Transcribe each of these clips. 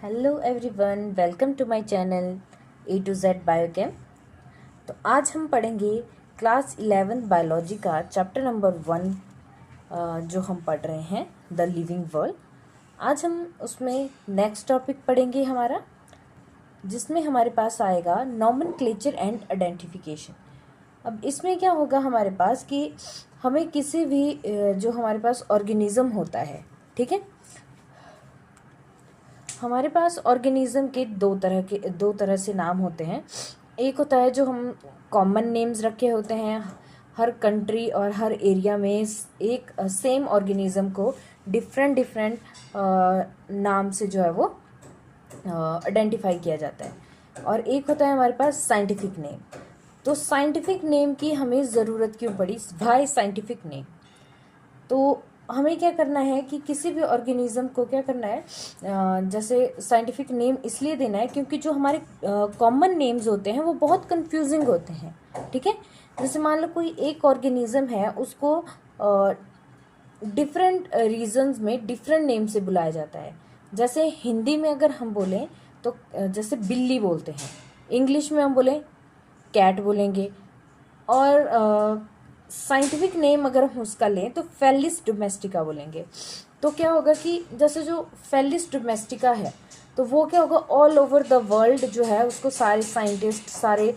Hello everyone, welcome to my channel A to Z biochem. तो आज हम पढ़ेंगे क्लास 11 बायोलॉजी का चैप्टर नंबर 1 जो हम पढ़ रहे हैं द लिविंग वर्ल्ड। आज हम उसमें नेक्स्ट टॉपिक पढ़ेंगे हमारा, जिसमें हमारे पास आएगा नॉमेनक्लेचर एंड आइडेंटिफिकेशन। अब इसमें क्या होगा हमारे पास कि हमें किसी भी जो हमारे पास ऑर्गेनिज्म होता है, ठीक है, हमारे पास ऑर्गेनिज्म के दो तरह से नाम होते हैं। एक होता है जो हम कॉमन नेम्स रखे होते हैं, हर कंट्री और हर एरिया में एक सेम ऑर्गेनिज्म को डिफरेंट नाम से जो है वो आइडेंटिफाई किया जाता है। और एक होता है हमारे पास साइंटिफिक नेम। तो साइंटिफिक नेम की हमें ज़रूरत क्यों पड़ी? Why scientific name? तो हमें क्या करना है कि किसी भी ऑर्गेनिज्म को क्या करना है, जैसे साइंटिफिक नेम इसलिए देना है क्योंकि जो हमारे कॉमन नेम्स होते हैं वो बहुत कंफ्यूजिंग होते हैं, ठीक है। जैसे मान लो कोई एक ऑर्गेनिज्म है, उसको डिफरेंट रीजन्स में डिफरेंट नेम से बुलाया जाता है। जैसे हिंदी में अगर हम बोलें तो जैसे बिल्ली बोलते हैं, इंग्लिश में हम बोलें कैट बोलेंगे, और साइंटिफिक नेम अगर हम उसका लें तो फेलिस डोमेस्टिका बोलेंगे। तो क्या होगा कि जैसे जो फेलिस डोमेस्टिका है तो वो क्या होगा, ऑल ओवर द वर्ल्ड जो है उसको सारे साइंटिस्ट, सारे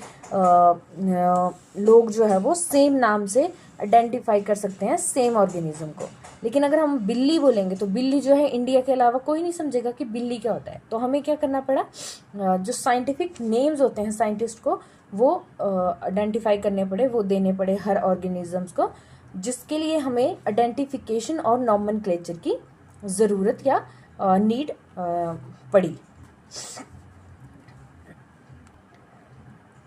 लोग जो है वो सेम नाम से आइडेंटिफाई कर सकते हैं सेम ऑर्गेनिज्म को। लेकिन अगर हम बिल्ली बोलेंगे तो बिल्ली जो है इंडिया के अलावा कोई नहीं समझेगा कि बिल्ली क्या होता है। तो हमें क्या करना पड़ा, जो साइंटिफिक नेम्स होते हैं साइंटिस्ट को वो आइडेंटिफाई करने पड़े, वो देने पड़े हर ऑर्गेनिजम्स को, जिसके लिए हमें आइडेंटिफिकेशन और नॉमेनक्लेचर की ज़रूरत या नीड पड़ी।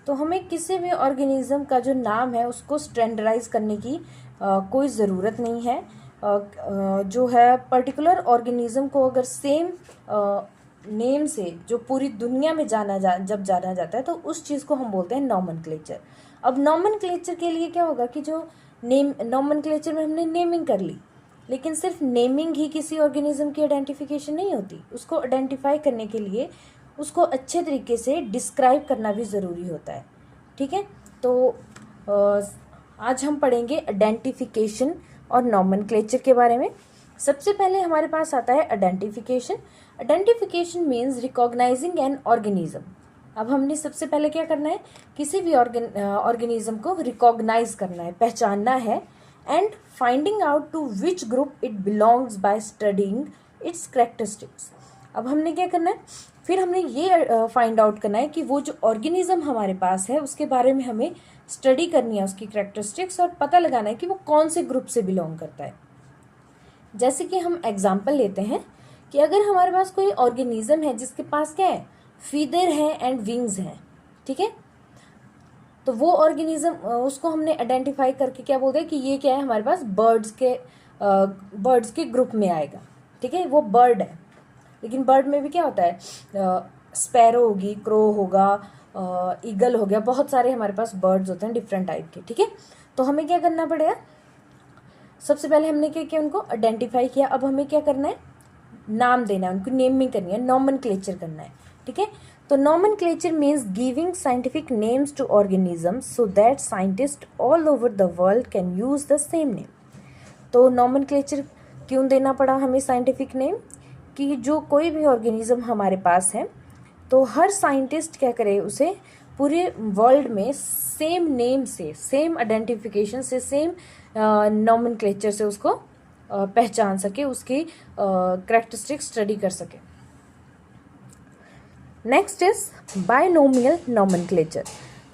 तो हमें किसी भी ऑर्गेनिज्म का जो नाम है उसको स्टैंडर्डाइज करने की कोई ज़रूरत नहीं है। जो है पर्टिकुलर ऑर्गेनिज्म को अगर सेम नेम से जो पूरी दुनिया में जब जाना जाता है तो उस चीज़ को हम बोलते हैं नॉमेनक्लेचर। अब नॉमेनक्लेचर के लिए क्या होगा कि जो नॉमेनक्लेचर में हमने नेमिंग कर ली, लेकिन सिर्फ नेमिंग ही किसी ऑर्गेनिज्म की आइडेंटिफिकेशन नहीं होती। उसको आइडेंटिफाई करने के लिए उसको अच्छे तरीके से डिस्क्राइब करना भी ज़रूरी होता है, ठीक है। तो आज हम पढ़ेंगे आइडेंटिफिकेशन और नॉमेनक्लेचर के बारे में। सबसे पहले हमारे पास आता है identification. Identification means recognising an organism. अब हमने सबसे पहले क्या करना है, किसी भी ऑर्गेनिज्म को रिकॉग्नाइज करना है, पहचानना है, and finding out to which group it belongs by studying its characteristics. अब हमने क्या करना है, फिर हमने ये फाइंड आउट करना है कि वो जो ऑर्गेनिज्म हमारे पास है उसके बारे में हमें स्टडी करनी है, उसकी कैरेक्टरिस्टिक्स, और पता लगाना है कि वो कौन से ग्रुप से बिलोंग करता है। जैसे कि हम एग्जाम्पल लेते हैं कि अगर हमारे पास कोई ऑर्गेनिज्म है जिसके पास क्या है, फीदर है एंड विंग्स हैं, ठीक है, तो वो ऑर्गेनिज्म उसको हमने आइडेंटिफाई करके क्या बोलते हैं कि ये क्या है, हमारे पास बर्ड्स के ग्रुप में आएगा, ठीक है, वो बर्ड है। लेकिन बर्ड में भी क्या होता है, स्पैरो होगी, क्रो होगा, ईगल हो गया, बहुत सारे हमारे पास बर्ड्स होते हैं डिफरेंट टाइप के, ठीक है। तो हमें क्या करना पड़ेगा, सबसे पहले हमने क्या किया, उनको आइडेंटिफाई किया। अब हमें क्या करना है, नाम देना है, उनको नेमिंग करनी है, नॉमेनक्लेचर करना है, ठीक है। तो nomenclature means giving scientific names to organisms so that scientist all over the world can use the same name. तो नॉमेनक्लेचर क्यों देना पड़ा हमें साइंटिफिक नेम, कि जो कोई भी ऑर्गेनिज्म हमारे पास है तो हर साइंटिस्ट क्या करे, उसे पूरे वर्ल्ड में सेम नेम से, सेम आइडेंटिफिकेशन से, सेम नॉमेनक्लेचर से उसको पहचान सके, उसकी कैरेक्टरिस्टिक्स स्टडी कर सके। Next is binomial nomenclature.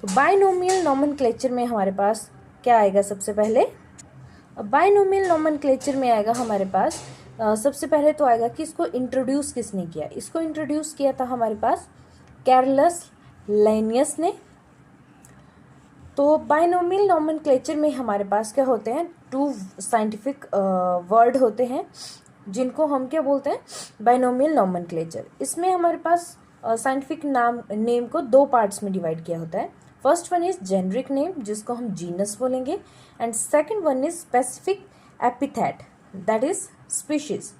तो बायनोमियल नॉमेनक्लेचर में हमारे पास क्या आएगा, सबसे पहले बायनोमियल नॉमेनक्लेचर में आएगा हमारे पास सबसे पहले तो आएगा कि इसको इंट्रोड्यूस किसने किया। इसको इंट्रोड्यूस किया था हमारे पास कैरलस लिनियस ने। तो बायनोमियल नॉमेनक्लेचर में हमारे पास क्या होते हैं, 2 साइंटिफिक वर्ड होते हैं जिनको हम क्या बोलते हैं, बायनोमियल नॉमेनक्लेचर। इसमें हमारे पास साइंटिफिक नेम को 2 पार्ट्स में डिवाइड किया होता है। First one is generic name, जिसको हम जीनस बोलेंगे, and second one is specific epithet, that is species.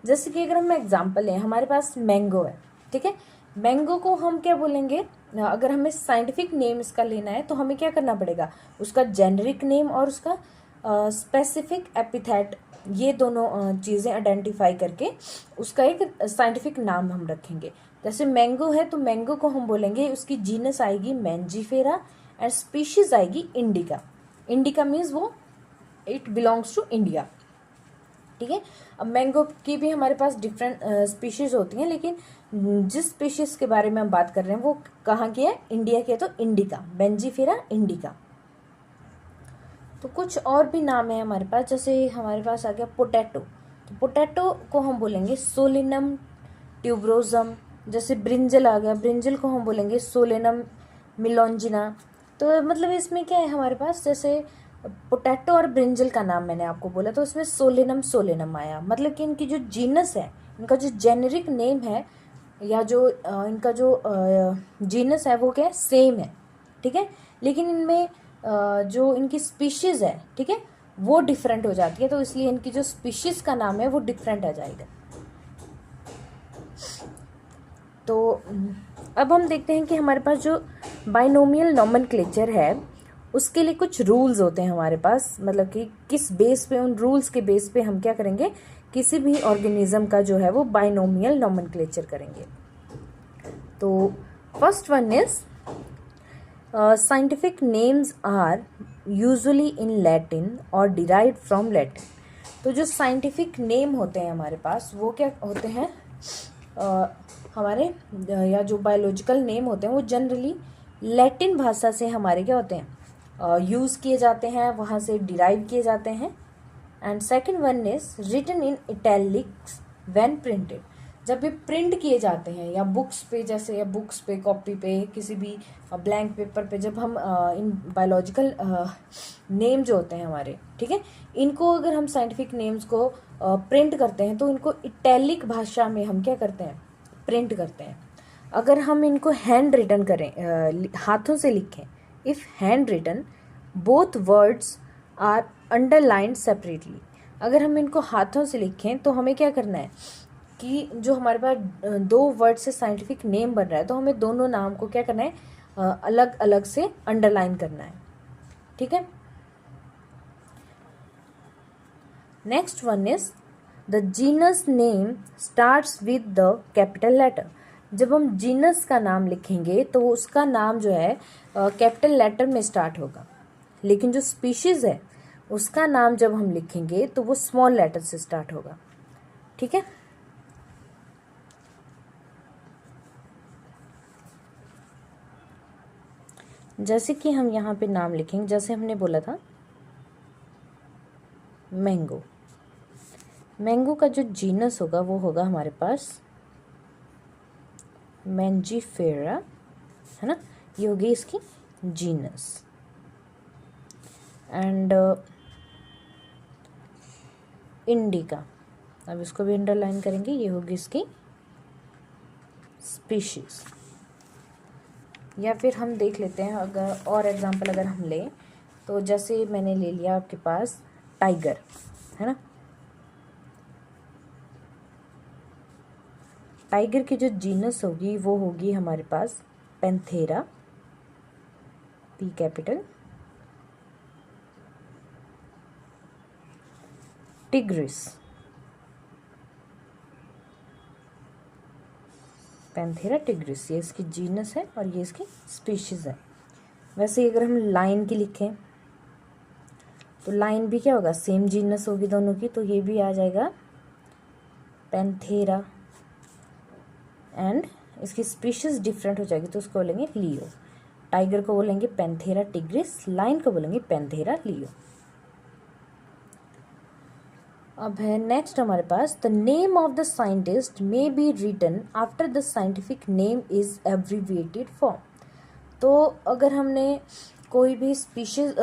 जैसे कि अगर हम एग्जांपल लें, हमारे पास मैंगो है, ठीक है। मैंगो को हम क्या बोलेंगे, अगर हमें साइंटिफिक नेम इसका लेना है तो हमें क्या करना पड़ेगा, उसका जेनरिक नेम और उसका स्पेसिफिक एपिथेट, ये दोनों चीज़ें आइडेंटिफाई करके उसका एक साइंटिफिक नाम हम रखेंगे। जैसे मैंगो है तो मैंगो को हम बोलेंगे, उसकी जीनस आएगी मैंजीफेरा एंड स्पीशीज आएगी इंडिका। इंडिका मीन्स वो इट बिलोंग्स टू इंडिया। ठीक है। अब मैंगो की भी हमारे पास डिफरेंट स्पीशीज होती हैं, लेकिन जिस स्पीशीज के बारे में हम बात कर रहे हैं वो कहाँ की है, इंडिया की है, तो इंडिका, बेंजीफेरा इंडिका। तो कुछ और भी नाम है हमारे पास, जैसे हमारे पास आ गया पोटैटो। तो पोटैटो को हम बोलेंगे सोलेनम ट्यूबरोजम। जैसे ब्रिंजल आ गया, ब्रिंजल को हम बोलेंगे सोलेनम मिलोंजिना। तो मतलब इसमें क्या है हमारे पास, जैसे पोटैटो और ब्रिंजल का नाम मैंने आपको बोला तो इसमें सोलेनम सोलेनम आया, मतलब कि इनकी जो जीनस है, इनका जो जेनेरिक नेम है या जो इनका जो जीनस है वो क्या है, सेम है। ठीक है। लेकिन इनमें जो इनकी स्पीशीज़ है, ठीक है, वो डिफरेंट हो जाती है, तो इसलिए इनकी जो स्पीशीज़ का नाम है वो डिफरेंट आ जाएगा। तो अब हम देखते हैं कि हमारे पास जो बाइनोमियल नॉमेनक्लेचर है उसके लिए कुछ रूल्स होते हैं हमारे पास, मतलब कि किस बेस पे, उन रूल्स के बेस पे हम क्या करेंगे, किसी भी ऑर्गेनिज्म का जो है वो बाइनोमियल नॉमेनक्लेचर करेंगे। तो first one is scientific names are usually in Latin और डिराइव्ड फ्रॉम लैटिन। तो जो साइंटिफिक नेम होते हैं हमारे पास वो क्या होते हैं, हमारे या जो बायोलॉजिकल नेम होते हैं वो जनरली लैटिन भाषा से हमारे क्या होते हैं, यूज़ किए जाते हैं, वहाँ से डिराइव किए जाते हैं। And second one is written in italics when printed. जब ये प्रिंट किए जाते हैं या बुक्स पे, जैसे या बुक्स पे, कॉपी पे, किसी भी ब्लैंक पेपर पे, जब हम इन बायोलॉजिकल नेम जो होते हैं हमारे, ठीक है, इनको अगर हम साइंटिफिक नेम्स को प्रिंट करते हैं तो इनको इटैलिक भाषा में हम क्या करते हैं, प्रिंट करते हैं। अगर हम इनको हैंड रिटन करें, हाथों से लिखें, if hand written both words are underlined separately. अगर हम इनको हाथों से लिखें तो हमें क्या करना है कि जो हमारे पास दो वर्ड से साइंटिफिक नेम बन रहा है तो हमें दोनों नाम को क्या करना है, अलग अलग से अंडरलाइन करना है। ठीक है। Next one is the genus name starts with the capital letter. जब हम जीनस का नाम लिखेंगे तो उसका नाम जो है कैपिटल लेटर में स्टार्ट होगा, लेकिन जो स्पीशीज है उसका नाम जब हम लिखेंगे तो वो स्मॉल लेटर से स्टार्ट होगा। ठीक है। जैसे कि हम यहाँ पे नाम लिखेंगे, जैसे हमने बोला था मैंगो, मैंगो का जो जीनस होगा वो होगा हमारे पास मैंजीफेरा, है ना, ये होगी इसकी जीनस। एंड इंडिका, अब इसको भी अंडरलाइन करेंगे, ये होगी इसकी स्पीशीज। या फिर हम देख लेते हैं, अगर और एग्जांपल अगर हम लें तो जैसे मैंने ले लिया आपके पास टाइगर, है ना, टाइगर की जो जीनस होगी वो होगी हमारे पास Panthera, P capital, tigris, Panthera tigris, ये इसकी जीनस है और ये इसकी स्पीशीज है। वैसे ही अगर हम लाइन की लिखें तो लाइन भी क्या होगा, सेम जीनस होगी दोनों की, तो ये भी आ जाएगा पैंथेरा, एंड इसकी स्पीशीज डिफरेंट हो जाएगी तो उसको बोलेंगे लियो। टाइगर को बोलेंगे पैंथेरा टिग्रिस, लाइन को बोलेंगे पैंथेरा लियो। अब है नेक्स्ट हमारे पास the name of the scientist may be written after the scientific name is abbreviated form. तो अगर हमने कोई भी स्पीशीज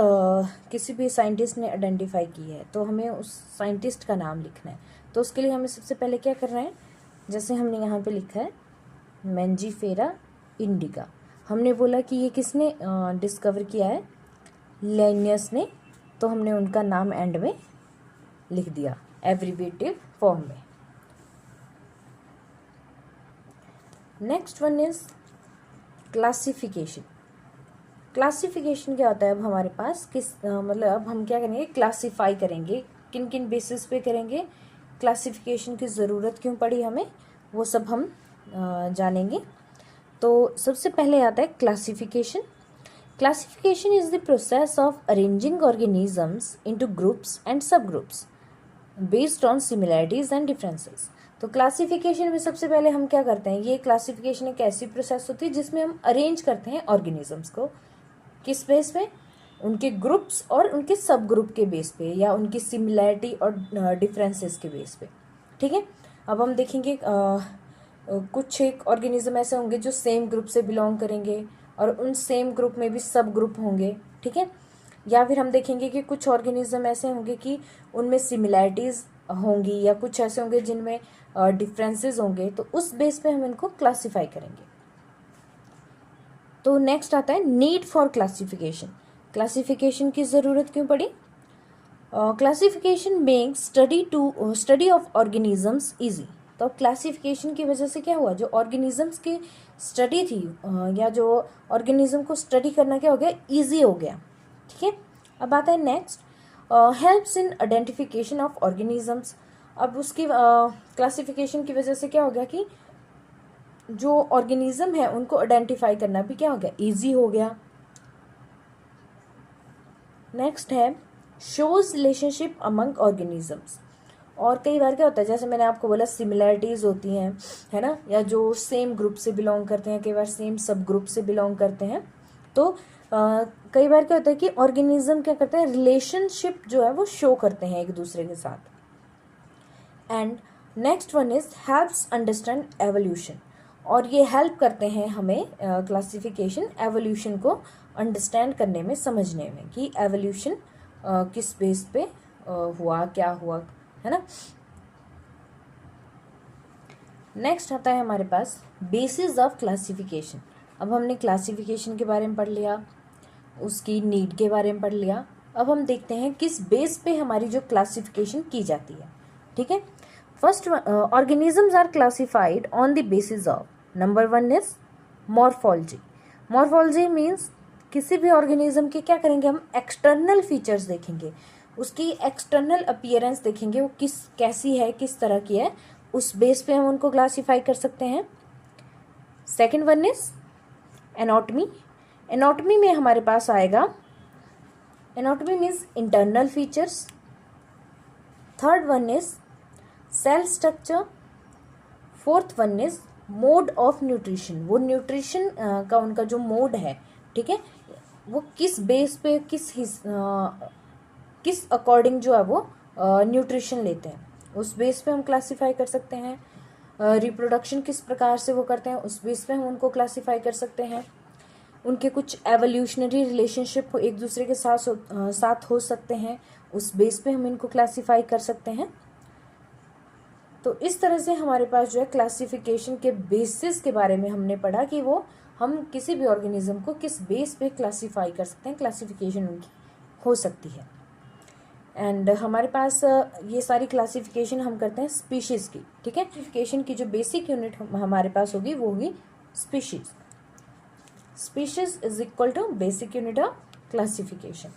किसी भी साइंटिस्ट ने आइडेंटिफाई की है तो हमें उस साइंटिस्ट का नाम लिखना है। तो उसके लिए हमें सबसे पहले क्या करना है, जैसे हमने यहाँ पे लिखा है मैंजीफेरा इंडिका, हमने बोला कि ये किसने डिस्कवर किया है, लिनियस ने, तो हमने उनका नाम एंड में लिख दिया एब्रीविएटिव फॉर्म में। Next one is classification. Classification क्या होता है? अब हमारे पास मतलब अब हम क्या करेंगे, क्लासिफाई करेंगे। किन किन बेसिस पे करेंगे, क्लासिफिकेशन की ज़रूरत क्यों पड़ी हमें, वो सब हम जानेंगे। तो सबसे पहले आता है classification. Classification is the process of arranging organisms into groups and sub groups based on similarities and differences. तो क्लासिफिकेशन में सबसे पहले हम क्या करते हैं, ये क्लासिफिकेशन एक ऐसी प्रोसेस होती है जिसमें हम अरेंज करते हैं ऑर्गेनिजम्स को। किस बेस पे? उनके ग्रुप्स और उनके सब ग्रुप के बेस पे, या उनकी सिमिलैरिटी और डिफरेंसेस के बेस पे। ठीक है, अब हम देखेंगे कुछ एक ऑर्गेनिज्म ऐसे होंगे जो सेम ग्रुप से बिलोंग करेंगे और उन सेम ग्रुप में भी सब ग्रुप होंगे। ठीक है, या फिर हम देखेंगे कि कुछ ऑर्गेनिज्म ऐसे होंगे कि उनमें सिमिलैरिटीज़ होंगी, या कुछ ऐसे होंगे जिनमें डिफरेंसेस होंगे। तो उस बेस पे हम इनको क्लासिफाई करेंगे। तो नेक्स्ट आता है नीड फॉर क्लासिफिकेशन। क्लासिफिकेशन की ज़रूरत क्यों पड़ी? Classification makes study of organisms easy. तो क्लासिफिकेशन की वजह से क्या हुआ, जो ऑर्गेनिजम्स की स्टडी थी या जो ऑर्गेनिज्म को स्टडी करना क्या हो गया, ईजी हो गया। ठीक है, अब आता है next helps in identification of organisms. अब उसकी क्लासिफिकेशन की वजह से क्या हो गया कि जो ऑर्गेनिज्म है उनको आइडेंटिफाई करना भी क्या हो गया, ईजी हो गया। नेक्स्ट है शोज रिलेशनशिप अमंग ऑर्गेनिजम्स। और कई बार क्या होता है, जैसे मैंने आपको बोला सिमिलैरिटीज़ होती हैं, है ना, या जो सेम ग्रुप से बिलोंग करते हैं, कई बार सेम सब ग्रुप से बिलोंग करते हैं। तो कई बार क्या होता है कि ऑर्गेनिज्म क्या करते हैं, रिलेशनशिप जो है वो शो करते हैं एक दूसरे के साथ। And next one is helps understand evolution. और ये हेल्प करते हैं हमें क्लासिफिकेशन एवोल्यूशन को अंडरस्टैंड करने में, समझने में कि एवोल्यूशन किस बेस पे हुआ, क्या हुआ, है ना। नेक्स्ट आता है हमारे पास बेसिस ऑफ क्लासिफिकेशन। अब हमने क्लासिफिकेशन के बारे में पढ़ लिया, उसकी नीड के बारे में पढ़ लिया। अब हम देखते हैं किस बेस पे हमारी जो क्लासिफिकेशन की जाती है। ठीक है, first organisms are classified on the basis of, number one is morphology. Morphology means किसी भी ऑर्गेनिज्म के क्या करेंगे, हम एक्सटर्नल फीचर्स देखेंगे, उसकी एक्सटर्नल अपीयरेंस देखेंगे, वो कैसी है, किस तरह की है, उस बेस पे हम उनको क्लासिफाई कर सकते हैं। Second one is anatomy. Anatomy में हमारे पास आएगा, anatomy means internal features. Third one is cell structure. Fourth one is mode of nutrition. वो न्यूट्रिशन का उनका जो मोड है, ठीक है, वो किस बेस पे, किस अकॉर्डिंग जो है वो न्यूट्रिशन लेते हैं, उस बेस पे हम क्लासिफाई कर सकते हैं। रिप्रोडक्शन किस प्रकार से वो करते हैं, उस बेस पे हम उनको क्लासिफाई कर सकते हैं। उनके कुछ एवोल्यूशनरी रिलेशनशिप एक दूसरे के साथ हो सकते हैं, उस बेस पे हम इनको क्लासिफाई कर सकते हैं। तो इस तरह से हमारे पास जो है क्लासिफिकेशन के बेसिस के बारे में हमने पढ़ा कि वो हम किसी भी ऑर्गेनिज्म को किस बेस पे क्लासिफाई कर सकते हैं, क्लासिफिकेशन उनकी हो सकती है। एंड हमारे पास ये सारी क्लासिफिकेशन हम करते हैं स्पीशीज़ की। ठीक है, क्लासिफिकेशन की जो बेसिक यूनिट हमारे पास होगी वो होगी species. Species is equal to basic unit of classification.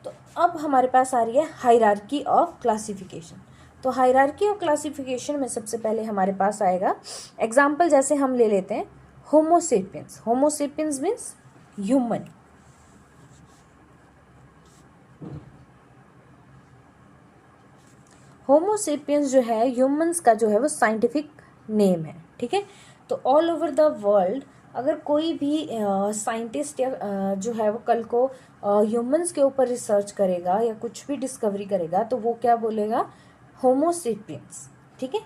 तो अब हमारे पास आ रही है हायरार्की ऑफ क्लासिफिकेशन। तो हायरार्की ऑफ क्लासिफिकेशन में सबसे पहले हमारे पास आएगा एग्जाम्पल, जैसे हम ले लेते हैं Homo sapiens. Homo sapiens means human. Homo sapiens जो है ह्यूमंस का जो है वो साइंटिफिक नेम है। ठीक है, तो ऑल ओवर द वर्ल्ड अगर कोई भी साइंटिस्ट या जो है वो कल को ह्यूमंस के ऊपर रिसर्च करेगा या कुछ भी डिस्कवरी करेगा तो वो क्या बोलेगा, होमोसेपियंस। ठीक है,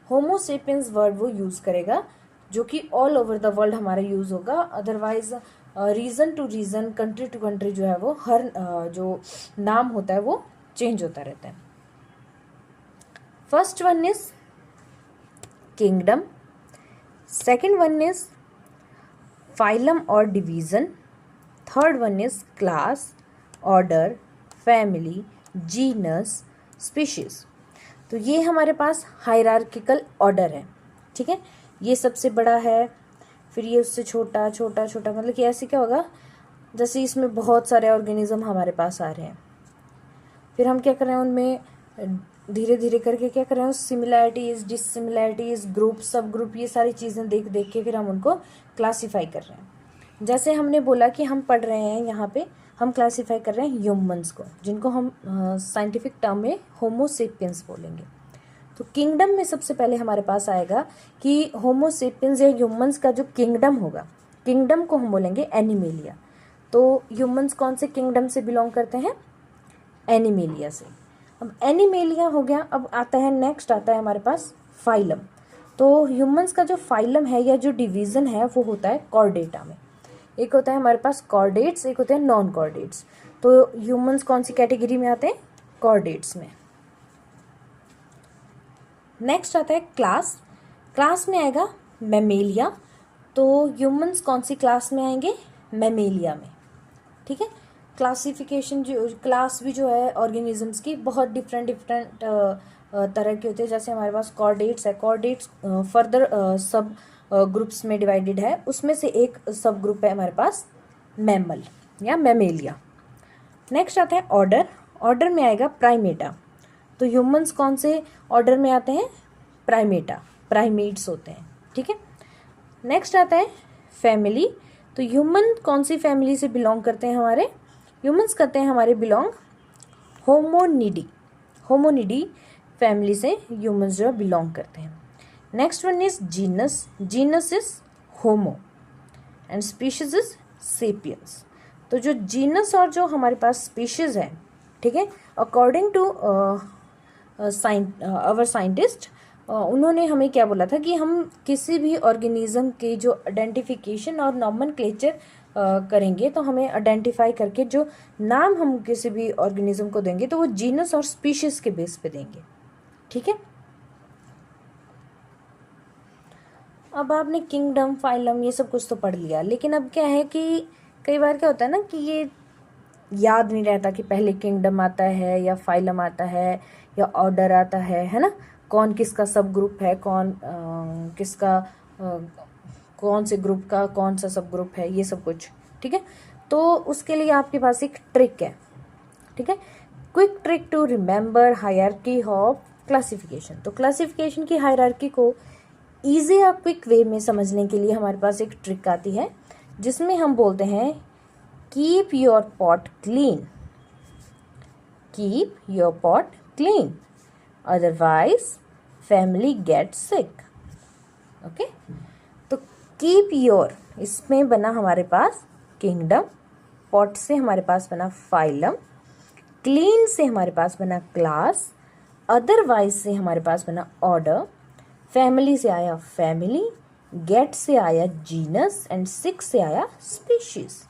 होमोसेपियंस वर्ड वो यूज़ करेगा, जो कि ऑल ओवर द वर्ल्ड हमारा यूज़ होगा। Otherwise region to region, country to country जो है वो हर जो नाम होता है वो चेंज होता रहता है। First one is kingdom, second one is phylum और division, third one is class, order, family, genus, species. तो ये हमारे पास हायरार्किकल ऑर्डर है। ठीक है, ये सबसे बड़ा है, फिर ये उससे छोटा छोटा छोटा, मतलब कि ऐसे क्या होगा, जैसे इसमें बहुत सारे ऑर्गेनिज्म हमारे पास आ रहे हैं, फिर हम क्या कर रहे हैं उनमें धीरे धीरे करके क्या कर रहे हैं, सिमिलैरिटीज़, डिससिमिलैरिटीज़, ग्रुप, सब ग्रुप, ये सारी चीज़ें देख देख के फिर हम उनको क्लासीफाई कर रहे हैं। जैसे हमने बोला कि हम पढ़ रहे हैं यहाँ पे, हम क्लासीफाई कर रहे हैं ह्यूमंस को, जिनको हम साइंटिफिक टर्म में होमो सेपियंस बोलेंगे। तो किंगडम में सबसे पहले हमारे पास आएगा कि होमो सेपियंस या ह्यूमंस का जो किंगडम होगा, किंगडम को हम बोलेंगे एनिमेलिया। तो ह्यूमंस कौन से किंगडम से बिलोंग करते हैं, एनिमेलिया से। अब एनिमेलिया हो गया, अब आता है नेक्स्ट आता है हमारे पास फाइलम। तो ह्यूमंस का जो फाइलम है या जो डिवीज़न है वो होता है कॉर्डेटा में। एक होता है हमारे पास कॉर्डेट्स, एक होते हैं नॉन कॉर्डेट्स। तो ह्यूमंस कौन सी कैटेगरी में आते हैं, कॉर्डेट्स में। नेक्स्ट आता है क्लास, क्लास में आएगा मैमेलिया। तो ह्यूमंस कौन सी क्लास में आएंगे, मैमेलिया में, ठीक है। क्लासिफिकेशन जो क्लास भी जो है ऑर्गेनिजम्स की बहुत डिफरेंट तरह की होती है। जैसे हमारे पास कॉर्डेट्स है, कॉर्डेट्स फर्दर सब ग्रुप्स में डिवाइडेड है, उसमें से एक सब ग्रुप है हमारे पास मैमल या मैमेलिया। नेक्स्ट आता है ऑर्डर, ऑर्डर में आएगा प्राइमेटा। तो ह्यूमंस कौन से ऑर्डर में आते हैं, प्राइमेटा, प्राइमेट्स होते हैं, ठीक है। नेक्स्ट आता है फैमिली। तो ह्यूमन कौन सी फैमिली से बिलोंग करते हैं, हमारे ह्यूमंस करते हैं हमारे बिलोंग होमोनिडी, होमोनिडी फैमिली से ह्यूमंस जो बिलोंग करते हैं। Next one is genus, genus is homo and species is sapiens. तो जो जीनस और जो हमारे पास स्पीशीज है, ठीक है, अकॉर्डिंग टू आवर साइंटिस्ट, उन्होंने हमें क्या बोला था कि हम किसी भी ऑर्गेनिज्म के जो आइडेंटिफिकेशन और नॉमेनक्लेचर करेंगे, तो हमें आइडेंटिफाई करके जो नाम हम किसी भी ऑर्गेनिज्म को देंगे तो वो जीनस और स्पीशीज के बेस पे देंगे, ठीक है। अब आपने किंगडम, फाइलम, ये सब कुछ तो पढ़ लिया, लेकिन अब क्या है कि कई बार क्या होता है ना कि ये याद नहीं रहता कि पहले किंगडम आता है या फाइलम आता है या ऑर्डर आता है ना, कौन किसका सब ग्रुप है, कौन किसका कौन से ग्रुप का कौन सा सब ग्रुप है, ये सब कुछ, ठीक है। तो उसके लिए आपके पास एक ट्रिक है, ठीक है, quick trick to remember hierarchy of classification. तो क्लासिफिकेशन की हायरार्की को ईजी और क्विक वे में समझने के लिए हमारे पास एक ट्रिक आती है, जिसमें हम बोलते हैं keep your pot clean, keep your pot clean, otherwise family get sick. Okay, तो कीप योर, इसमें बना हमारे पास किंगडम, पॉट से हमारे पास बना फाइलम, क्लीन से हमारे पास बना क्लास, अदरवाइज से हमारे पास बना ऑर्डर, फैमिली से आया फैमिली, गेट से आया जीनस एंड सिक से आया स्पीशीज।